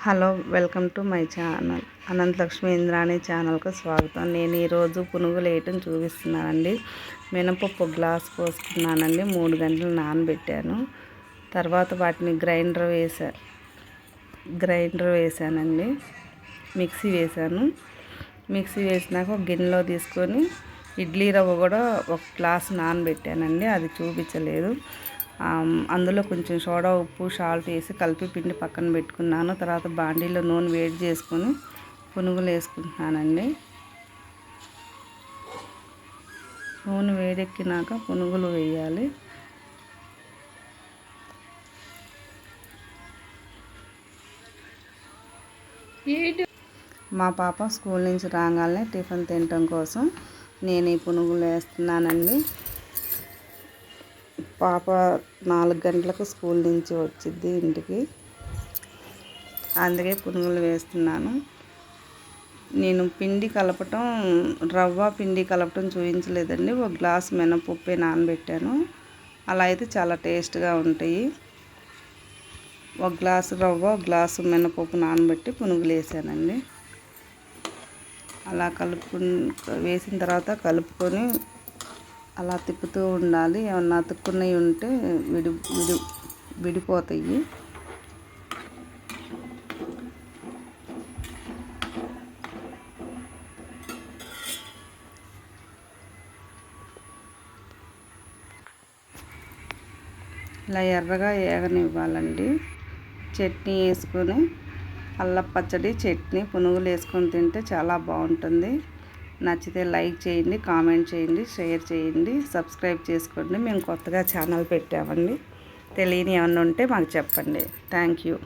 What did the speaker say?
Hello, welcome to my channel. Ananthalakshmi Indrani ఛానల్కు స్వాగతం. నేను ఈరోజు పునుగులు వేయటం చూపిస్తున్నానండి. మినపప్పు గ్లాస్ పోసుకున్నానండి, 3 గంటలు నానబెట్టాను. తర్వాత వాటిని గ్రైండర్ వేసానండి, మిక్సీ వేసినాక ఒక గిన్నెలో తీసుకొని ఇడ్లీ రవ్వ కూడా 1 గ్లాస్ నానబెట్టానండి, అది చూపించలేదు. అందులో కొంచెం సోడా, ఉప్పు, సాల్ట్ వేసి కలిపి పిండి పక్కన పెట్టుకున్నాను. తర్వాత బాండీలో నూనె వేడి చేసుకొని పునుగులు వేసుకుంటున్నానండి. నూనె వేడెక్కినాక పునుగులు వేయాలి. మా పాప స్కూల్ నుంచి రాగానే టిఫిన్ తినటం కోసం నేను ఈ పునుగులు వేస్తున్నానండి. పాప 4 గంటలకు స్కూల్ నుంచి వచ్చింది ఇంటికి, అందుకే పునుగులు వేస్తున్నాను. నేను రవ్వ పిండి కలపటం చూపించలేదండి. 1 గ్లాస్ మినపప్పు నానబెట్టాను. అలా అయితే చాలా టేస్ట్గా ఉంటాయి. 1 గ్లాసు రవ్వ, 1 గ్లాసు మినపప్పు నానబెట్టి పునుగులు వేసానండి. అలా వేసిన తర్వాత కలుపుకొని అలా తిప్పుతూ ఉండాలి. ఏమన్నా అతుక్కున్నవి ఉంటే విడిపోతాయి. ఇలా ఎర్రగా ఏగనివ్వాలండి. చట్నీ వేసుకొని, అల్లం పచ్చడి, చట్నీ, పునుగులు వేసుకొని తింటే చాలా బాగుంటుంది. నచ్చితే లైక్ చేయండి, కామెంట్ చేయండి, షేర్ చేయండి, సబ్స్క్రైబ్ చేసుకోండి. మేము కొత్తగా ఛానల్ పెట్టామండి. తెలియని ఏమన్నా ఉంటే మాకు చెప్పండి. Thank you.